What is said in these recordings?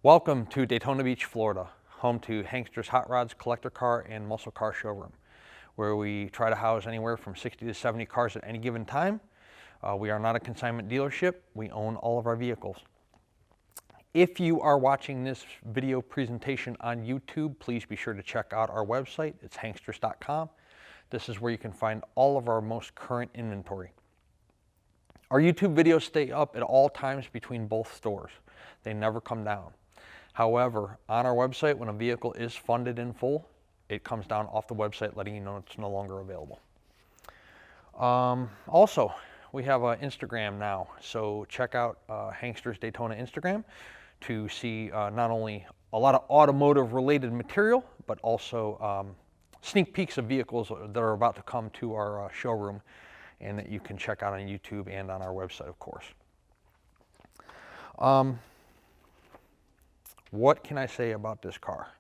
Welcome to Daytona Beach, Florida, home to Hankster's Hot Rods, Collector Car, and Muscle Car Showroom, where we try to house anywhere from 60 to 70 cars at any given time. We are not a consignment dealership. We own all of our vehicles. If you are watching this video presentation on YouTube, please be sure to check out our website. It's hanksters.com. This is where you can find all of our most current inventory. Our YouTube videos stay up at all times between both stores. They never come down. However, on our website, when a vehicle is funded in full, it comes down off the website letting you know it's no longer available. Also, we have an Instagram now, so check out Hanksters Daytona Instagram to see not only a lot of automotive related material, but also sneak peeks of vehicles that are about to come to our showroom and that you can check out on YouTube and on our website, of course. What can I say about this car?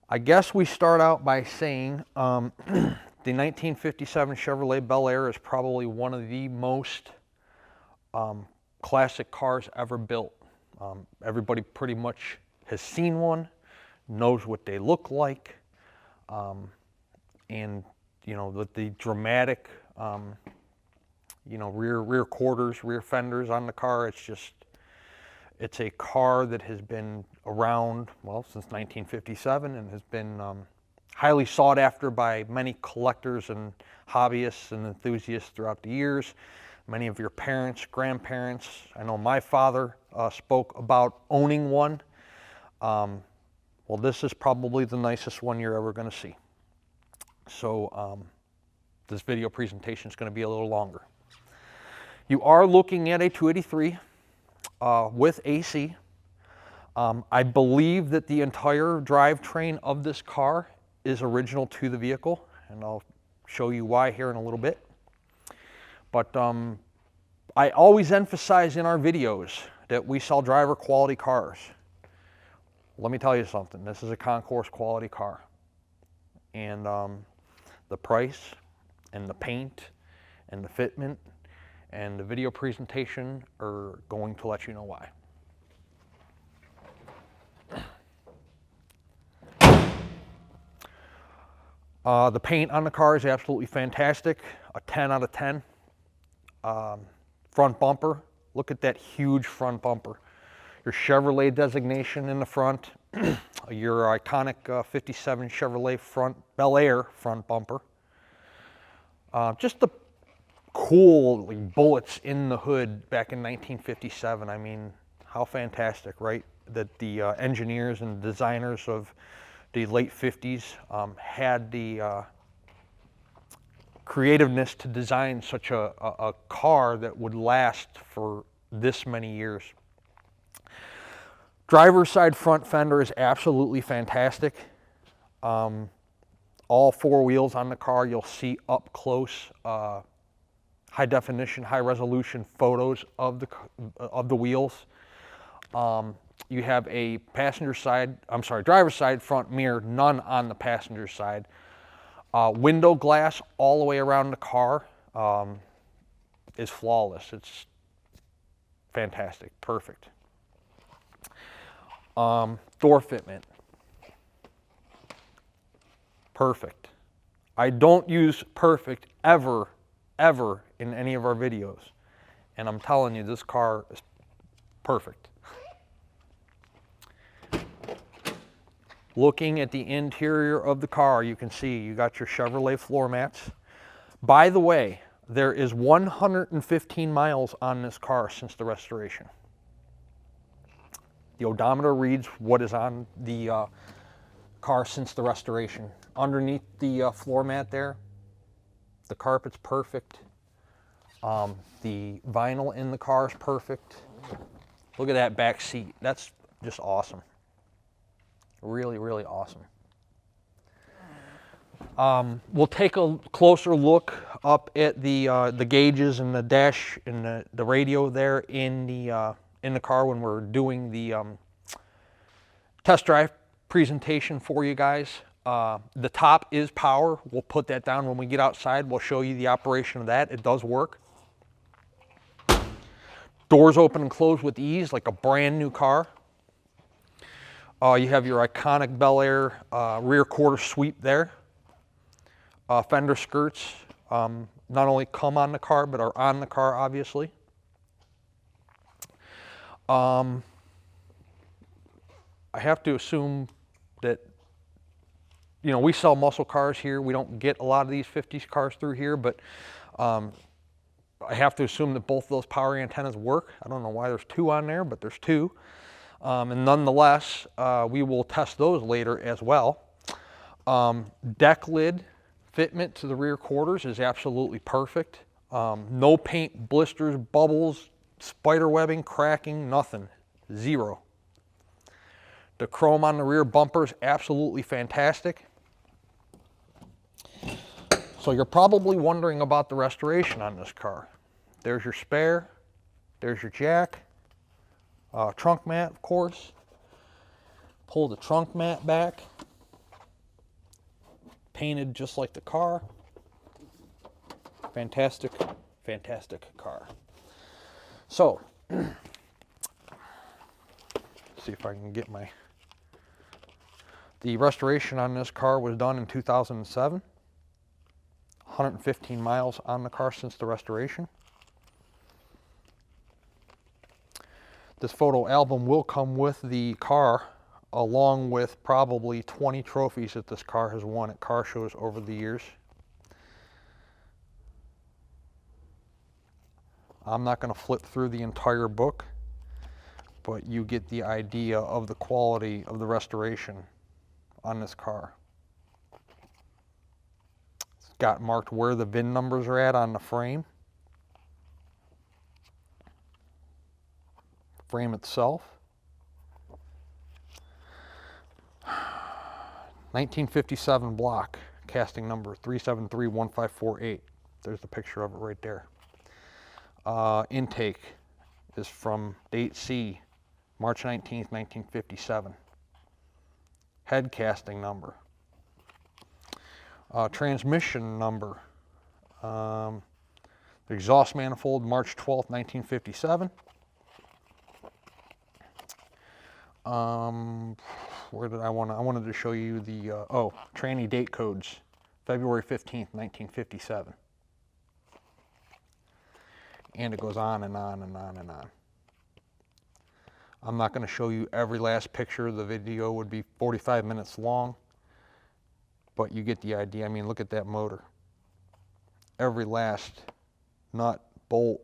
I guess we start out by saying the 1957 Chevrolet Bel Air is probably one of the most classic cars ever built. Everybody pretty much has seen one, knows what they look like, and you know the dramatic, rear quarters, rear fenders on the car. It's a car that has been around, well, since 1957 and has been highly sought after by many collectors and hobbyists and enthusiasts throughout the years. Many of your parents, grandparents, I know my father spoke about owning one. Well, this is probably the nicest one you're ever going to see. So this video presentation is going to be a little longer. You are looking at a 283. With AC. I believe that the entire drivetrain of this car is original to the vehicle, and I'll show you why here in a little bit. But I always emphasize in our videos that we sell driver quality cars. Let me tell you something, this is a concourse quality car. And the price and the paint and the fitment and the video presentation are going to let you know why. The paint on the car is absolutely fantastic, a 10 out of 10. Front bumper, look at that huge front bumper. Your Chevrolet designation in the front, your iconic 57 Chevrolet Bel Air front bumper. Just the cool bullets in the hood back in 1957. I mean, how fantastic, right? That the engineers and designers of the late 50s had the creativeness to design such a car that would last for this many years. Driver's side front fender is absolutely fantastic. All four wheels on the car, you'll see up close high definition, high resolution photos of the wheels. You have a driver's side front mirror, none on the passenger side. Window glass all the way around the car is flawless. It's fantastic, perfect. Door fitment, perfect. I don't use perfect ever in any of our videos, and I'm telling you, this car is perfect. Looking at the interior of the car, you can see you got your Chevrolet floor mats. By the way, there is 115 miles on this car since the restoration. The odometer reads what is on the car since the restoration. Underneath the floor mat there, the carpet's perfect. The vinyl in the car is perfect. Look at that back seat. That's just awesome. Really, really awesome. We'll take a closer look up at the gauges and the dash and the radio there in the car when we're doing the test drive presentation for you guys. The top is power. We'll put that down when we get outside. We'll show you the operation of that. It does work. Doors open and close with ease like a brand new car. You have your iconic Bel Air rear quarter sweep there. Fender skirts not only come on the car, but are on the car, obviously. I have to assume that, you know, we sell muscle cars here. We don't get a lot of these 50s cars through here, but I have to assume that both of those power antennas work. I don't know why there's two on there, but there's two. And nonetheless, we will test those later as well. Deck lid fitment to the rear quarters is absolutely perfect. No paint, blisters, bubbles, spider webbing, cracking, nothing. Zero. The chrome on the rear bumper is absolutely fantastic. So you're probably wondering about the restoration on this car. There's your spare, there's your jack, trunk mat, of course. Pull the trunk mat back. Painted just like the car. Fantastic, fantastic car. So, see if I can get my... The restoration on this car was done in 2007. 115 miles on the car since the restoration. This photo album will come with the car, along with probably 20 trophies that this car has won at car shows over the years. I'm not going to flip through the entire book, but you get the idea of the quality of the restoration on this car. It's got marked where the VIN numbers are at on the frame. Frame itself. 1957 block, casting number 3731548. There's the picture of it right there. Intake is from date C, March 19th, 1957. Head casting number. Transmission number. The exhaust manifold, March 12th, 1957. Where did I wanted to show you the, tranny date codes, February 15th, 1957. And it goes on and on and on and on. I'm not going to show you every last picture. The video would be 45 minutes long, but you get the idea. I mean, look at that motor. Every last nut, bolt,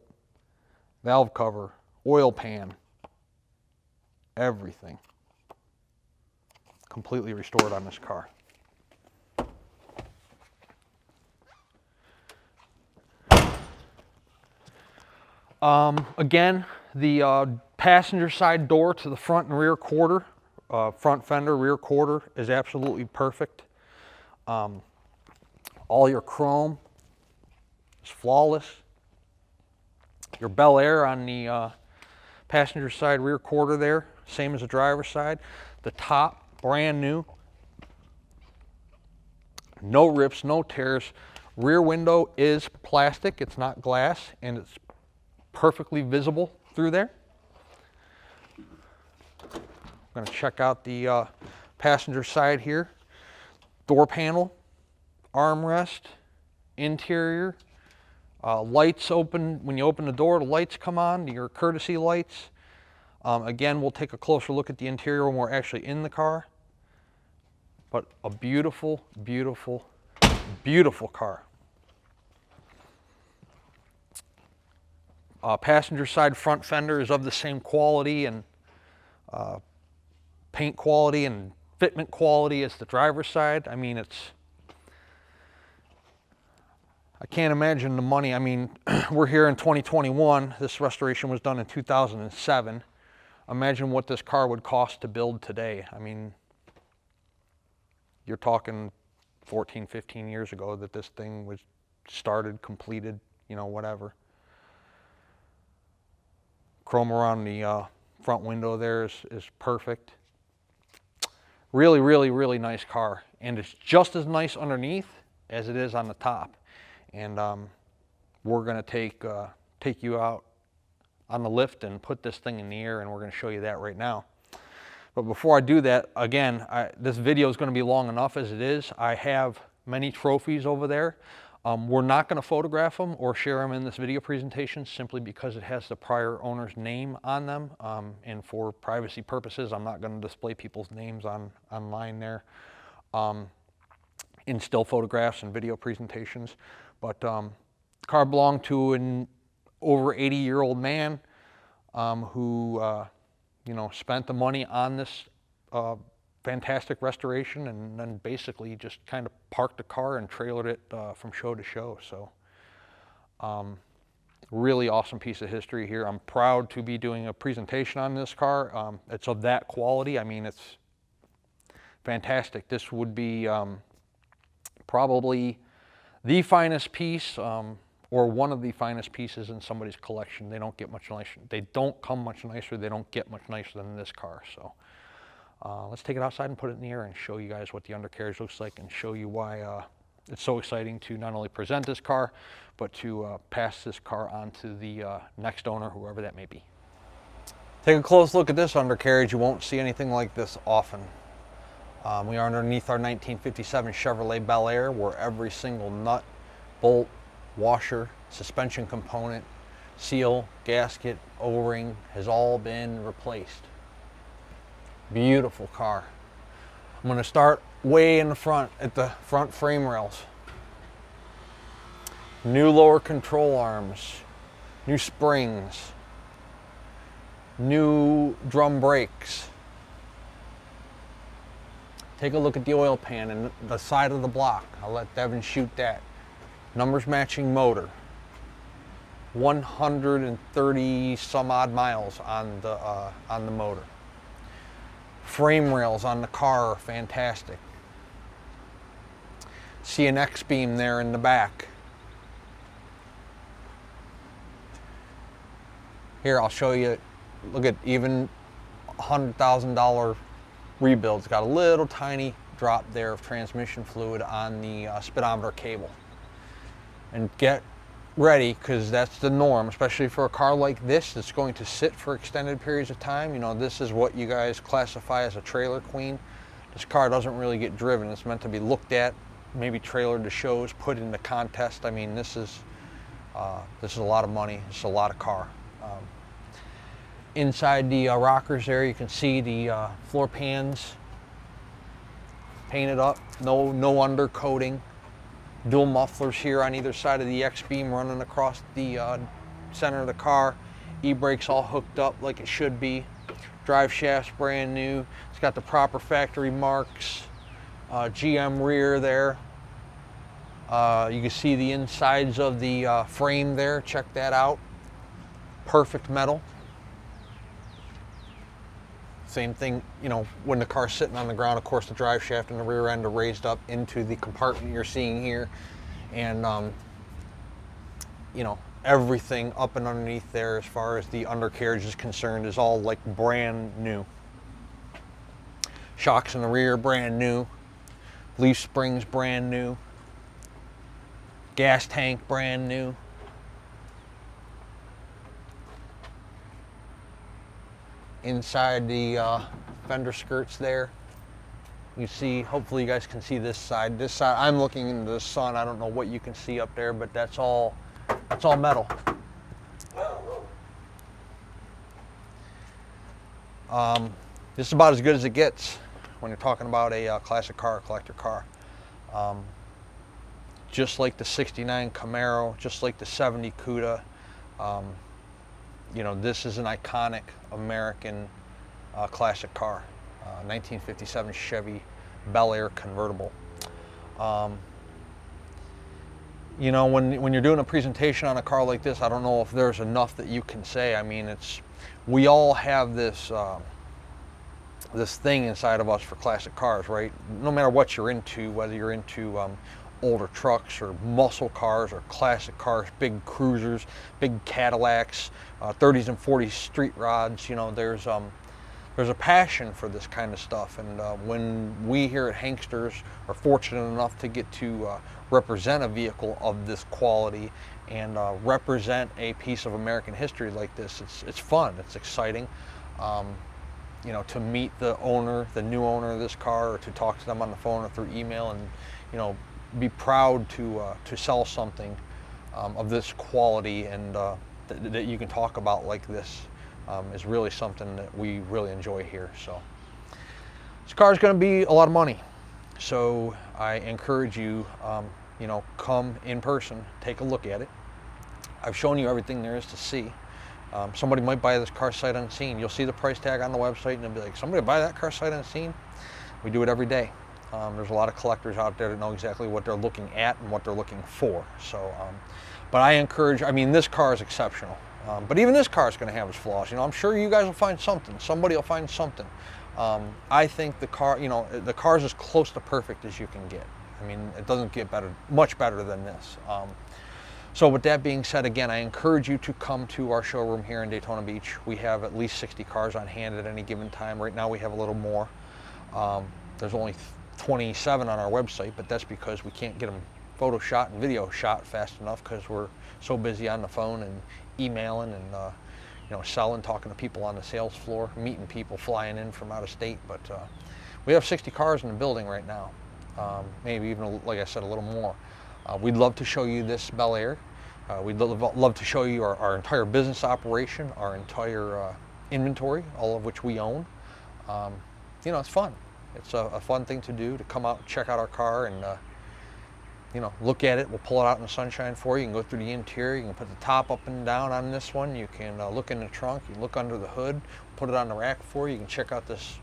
valve cover, oil pan, everything. Completely restored on this car. Again, the passenger side door to the front and rear quarter, front fender, rear quarter is absolutely perfect. All your chrome is flawless. Your Bel Air on the passenger side rear quarter there, same as the driver's side. The top, brand new. No rips, no tears. Rear window is plastic, it's not glass, and it's perfectly visible through there. I'm going to check out the passenger side here. Door panel, armrest, interior, lights open. When you open the door, the lights come on, your courtesy lights. Again, we'll take a closer look at the interior when we're actually in the car. But a beautiful, beautiful, beautiful car. Passenger side front fender is of the same quality and paint quality and fitment quality as the driver's side. I mean, I can't imagine the money. I mean, we're here in 2021. This restoration was done in 2007. Imagine what this car would cost to build today. I mean, you're talking 14, 15 years ago that this thing was started, completed, you know, whatever. Chrome around the front window there is perfect. Really, really, really nice car. And it's just as nice underneath as it is on the top. And we're going to take you out on the lift and put this thing in the air, and we're going to show you that right now. But before I do that, again, this video is going to be long enough as it is. I have many trophies over there. We're not going to photograph them or share them in this video presentation simply because it has the prior owner's name on them. And for privacy purposes, I'm not going to display people's names online there in still photographs and video presentations. But the car belonged to an over 80-year-old man who you know, spent the money on this fantastic restoration, and then basically just kind of parked the car and trailered it from show to show. So really awesome piece of history here. I'm proud to be doing a presentation on this car. It's of that quality. I mean, it's fantastic. This would be probably the finest piece, or one of the finest pieces in somebody's collection. They don't get much nicer. They don't come much nicer. They don't get much nicer than this car. So let's take it outside and put it in the air and show you guys what the undercarriage looks like, and show you why it's so exciting to not only present this car, but to pass this car on to the next owner, whoever that may be. Take a close look at this undercarriage. You won't see anything like this often. We are underneath our 1957 Chevrolet Bel Air, where every single nut, bolt, washer, suspension component, seal, gasket, O-ring has all been replaced. Beautiful car. I'm going to start way in the front at the front frame rails. New lower control arms, new springs, new drum brakes. Take a look at the oil pan and the side of the block. I'll let Devin shoot that. Numbers matching motor. 130 some odd miles on the motor. Frame rails on the car are fantastic. See an X-beam there in the back. Here, I'll show you. Look at even $100,000 rebuild. It's got a little tiny drop there of transmission fluid on the speedometer cable. And get ready, because that's the norm, especially for a car like this that's going to sit for extended periods of time. You know, this is what you guys classify as a trailer queen. This car doesn't really get driven. It's meant to be looked at, maybe trailered to shows, put into contest. I mean, this is a lot of money. It's a lot of car. Inside the rockers there, you can see the floor pans painted up, no undercoating. Dual mufflers here on either side of the X-beam running across the center of the car. E-brakes all hooked up like it should be. Drive shaft's brand new. It's got the proper factory marks. GM rear there. You can see the insides of the frame there. Check that out. Perfect metal. Same thing, you know, when the car's sitting on the ground, of course the drive shaft and the rear end are raised up into the compartment you're seeing here. And, you know, everything up and underneath there as far as the undercarriage is concerned is all like brand new. Shocks in the rear, brand new. Leaf springs, brand new. Gas tank, brand new. Inside the fender skirts there, you see, hopefully you guys can see this side. This side, I'm looking into the sun. I don't know what you can see up there, but that's all metal. This is about as good as it gets when you're talking about a classic car, a collector car. Just like the 69 Camaro, just like the 70 Cuda. You know, this is an iconic American classic car, 1957 Chevy Bel Air Convertible. You know, when you're doing a presentation on a car like this, I don't know if there's enough that you can say. I mean, we all have this this thing inside of us for classic cars, right? No matter what you're into, whether you're into older trucks or muscle cars or classic cars, big cruisers, big Cadillacs, 30s and 40s street rods, you know, there's a passion for this kind of stuff. And when we here at Hanksters are fortunate enough to get to represent a vehicle of this quality and represent a piece of American history like this, it's fun, it's exciting. you know, to meet the owner, the new owner of this car, or to talk to them on the phone or through email, and, you know, be proud to sell something of this quality, and that you can talk about like this, is really something that we really enjoy here. So this car is going to be a lot of money, so I encourage you, you know, come in person, take a look at it. I've shown you everything there is to see. Somebody might buy this car sight unseen. You'll see the price tag on the website and they'll be like, somebody buy that car sight unseen? We do it every day. There's a lot of collectors out there that know exactly what they're looking at and what they're looking for. So, but I encourage, I mean, this car is exceptional. But even this car is going to have its flaws. You know, I'm sure you guys will find something. Somebody will find something. I think the car, you know, the car is as close to perfect as you can get. I mean, it doesn't get better, much better than this. So with that being said, again, I encourage you to come to our showroom here in Daytona Beach. We have at least 60 cars on hand at any given time. Right now we have a little more. There's only 27 on our website, but that's because we can't get them photo shot and video shot fast enough because we're so busy on the phone and emailing and you know, selling, talking to people on the sales floor, meeting people flying in from out of state. But we have 60 cars in the building right now, maybe even, like I said, a little more. We'd love to show you this Bel Air. We'd love to show you our entire business operation, our entire inventory, all of which we own. You know, it's fun. It's a fun thing to do, to come out and check out our car and you know, look at it. We'll pull it out in the sunshine for you. You can go through the interior. You can put the top up and down on this one. You can look in the trunk. You can look under the hood, put it on the rack for you. You can check out this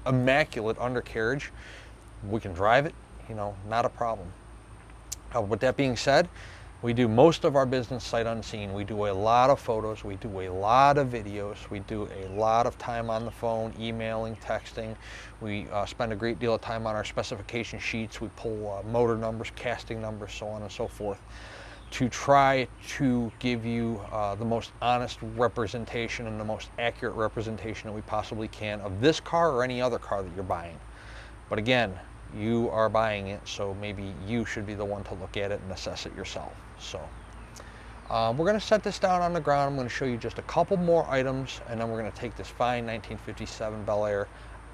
immaculate undercarriage. We can drive it, you know, not a problem. With that being said, we do most of our business sight unseen. We do a lot of photos, we do a lot of videos, we do a lot of time on the phone, emailing, texting. We spend a great deal of time on our specification sheets. We pull motor numbers, casting numbers, so on and so forth, to try to give you the most honest representation and the most accurate representation that we possibly can of this car or any other car that you're buying. But again, you are buying it, so maybe you should be the one to look at it and assess it yourself. So we're going to set this down on the ground. I'm going to show you just a couple more items, and then we're going to take this fine 1957 Bel Air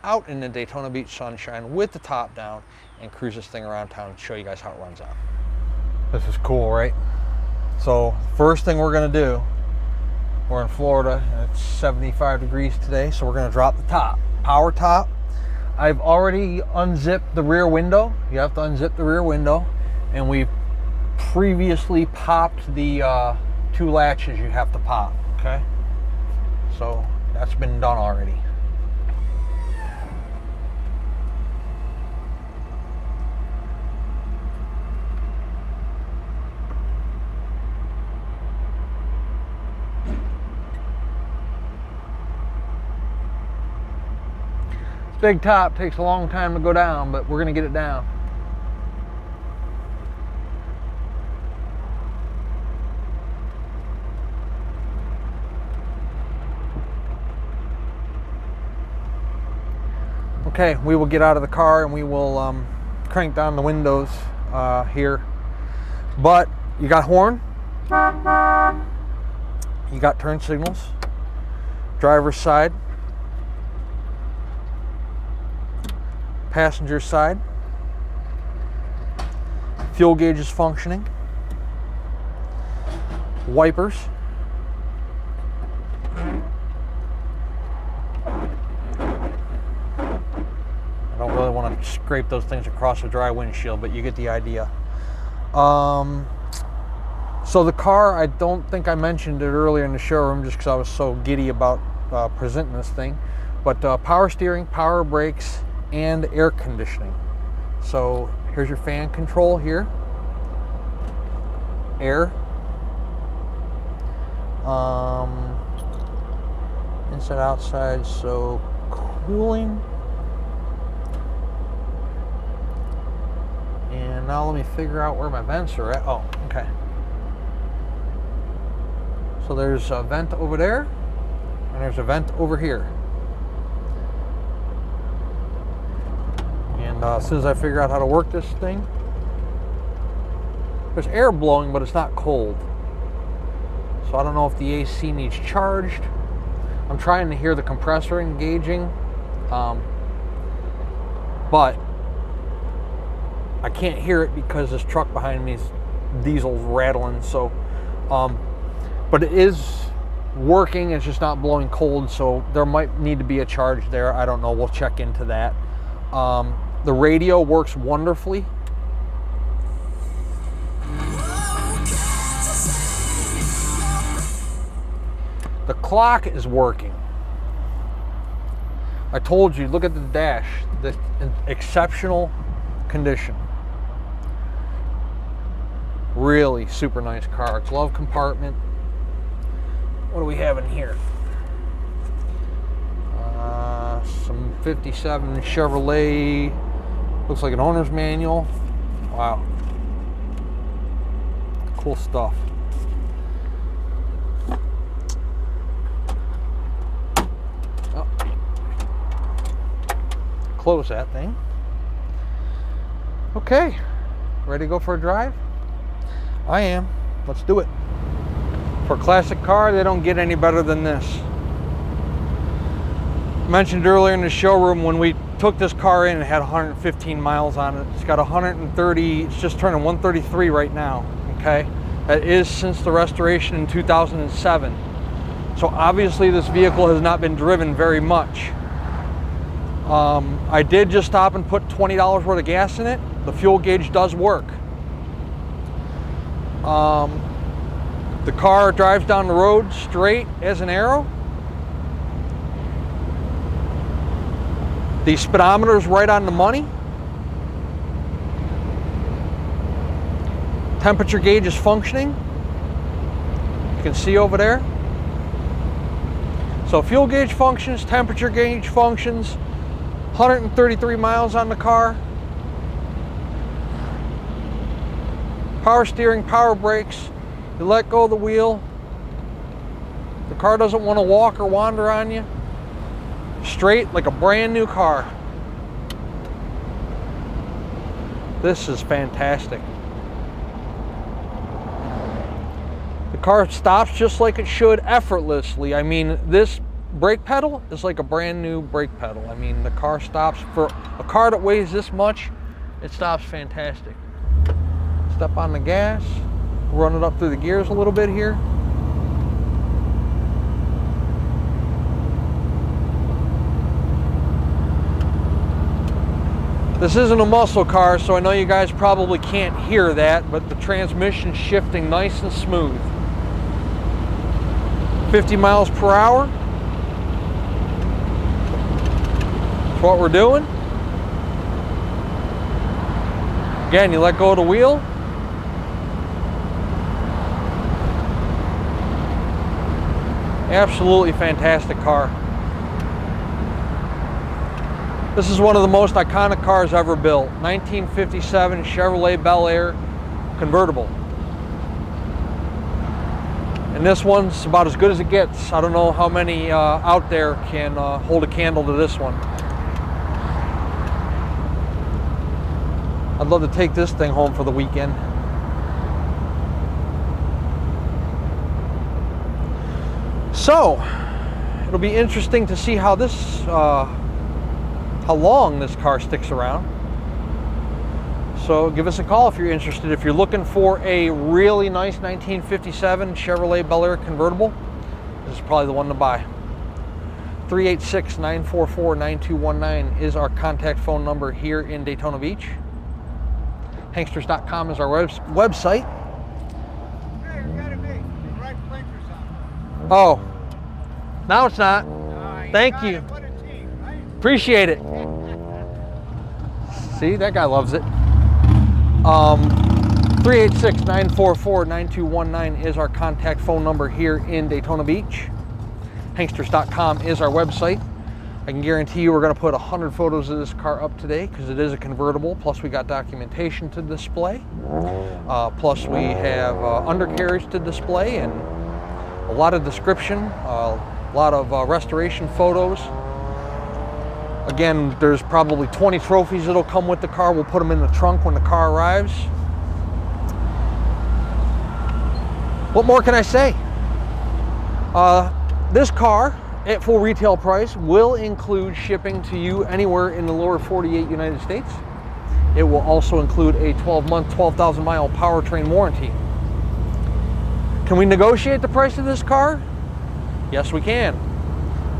out in the Daytona Beach sunshine with the top down and cruise this thing around town and show you guys how it runs out. This is cool, right? So first thing we're going to do, we're in Florida and it's 75 degrees today, so we're going to drop the top, power top. I've already unzipped the rear window. You have to unzip the rear window, and we previously popped the 2 latches you have to pop, okay? So that's been done already. Big top takes a long time to go down, but we're going to get it down. Okay, we will get out of the car and we will crank down the windows here. But you got horn, you got turn signals, driver's side, passenger side, fuel gauge is functioning, wipers, I don't really want to scrape those things across a dry windshield, but you get the idea. So the car, I don't think I mentioned it earlier in the showroom just because I was so giddy about presenting this thing, but power steering, power brakes, and air conditioning. So here's your fan control here, air, inside outside, so cooling. And now let me figure out where my vents are at. Oh, okay. So there's a vent over there and there's a vent over here. And as soon as I figure out how to work this thing, there's air blowing, but it's not cold. So I don't know if the AC needs charged. I'm I'm trying to hear the compressor engaging, but I can't hear it because this truck behind me is diesel's rattling. So, but it is working. It's just not blowing cold, so there might need to be a charge there. I don't know. We'll check into that. The radio works wonderfully. The clock is working. I told you, look at the dash, the exceptional condition. Really super nice car. Glove compartment. What do we have in here? Some 57 Chevrolet. Looks like an owner's manual. Wow. Cool stuff. Oh. Close that thing. Okay. Ready to go for a drive? I am. Let's do it. For a classic car, they don't get any better than this. Mentioned earlier in the showroom, when we took this car in, it had 115 miles on it. It's got 130, it's just turning 133 right now, okay? That is since the restoration in 2007. So obviously this vehicle has not been driven very much. I did just stop and put $20 worth of gas in it. The fuel gauge does work. The car drives down the road straight as an arrow. The speedometer is right on the money. Temperature gauge is functioning. You can see over there. So fuel gauge functions, temperature gauge functions, 133 miles on the car. Power steering, power brakes. You let go of the wheel. The car doesn't want to walk or wander on you. Straight like a brand new car. This is fantastic. The car stops just like it should, effortlessly. I mean, this brake pedal is like a brand new brake pedal. I mean, the car stops. For a car that weighs this much, it stops fantastic. Step on the gas. Run it up through the gears a little bit here. This isn't a muscle car, so I know you guys probably can't hear that, but the transmission's shifting nice and smooth. 50 miles per hour. That's what we're doing. Again, you let go of the wheel. Absolutely fantastic car. This is one of the most iconic cars ever built. 1957 Chevrolet Bel Air Convertible. And this one's about as good as it gets. I don't know how many out there can hold a candle to this one. I'd love to take this thing home for the weekend. So, it'll be interesting to see how this, how long this car sticks around. So give us a call if you're interested. If you're looking for a really nice 1957 Chevrolet Bel Air Convertible, this is probably the one to buy. 386-944-9219 is our contact phone number here in Daytona Beach. Hanksters.com is our website. Hey, you gotta be the right blinkers on. Oh, now it's not. Thank you. What a team, right? Appreciate it. See, that guy loves it. 386-944-9219 is our contact phone number here in Daytona Beach. Hanksters.com is our website. I can guarantee you we're going to put 100 photos of this car up today because it is a convertible, plus we got documentation to display. Plus we have undercarriage to display and a lot of description, a lot of restoration photos. Again, there's probably 20 trophies that'll come with the car. We'll put them in the trunk when the car arrives. What more can I say? This car at full retail price will include shipping to you anywhere in the lower 48 United States. It will also include a 12-month, 12,000-mile powertrain warranty. Can we negotiate the price of this car? Yes, we can.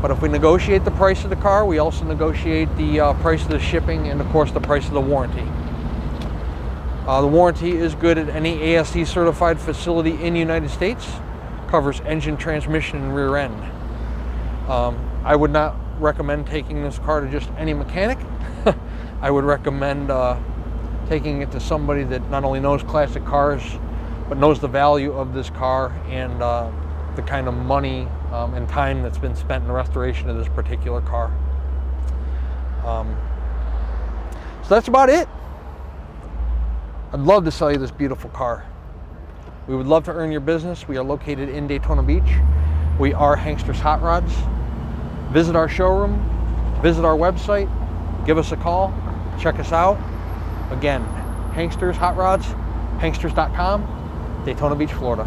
But if we negotiate the price of the car, we also negotiate the price of the shipping and, of course, the price of the warranty. The warranty is good at any ASE certified facility in the United States. Covers engine, transmission, and rear end. I would not recommend taking this car to just any mechanic. I would recommend taking it to somebody that not only knows classic cars, but knows the value of this car and the kind of money and time that's been spent in the restoration of this particular car. So that's about it. I'd love to sell you this beautiful car. We would love to earn your business. We are located in Daytona Beach. We are Hankster's Hot Rods. Visit our showroom, visit our website, give us a call, check us out. Again, Hankster's Hot Rods, hanksters.com, Daytona Beach, Florida.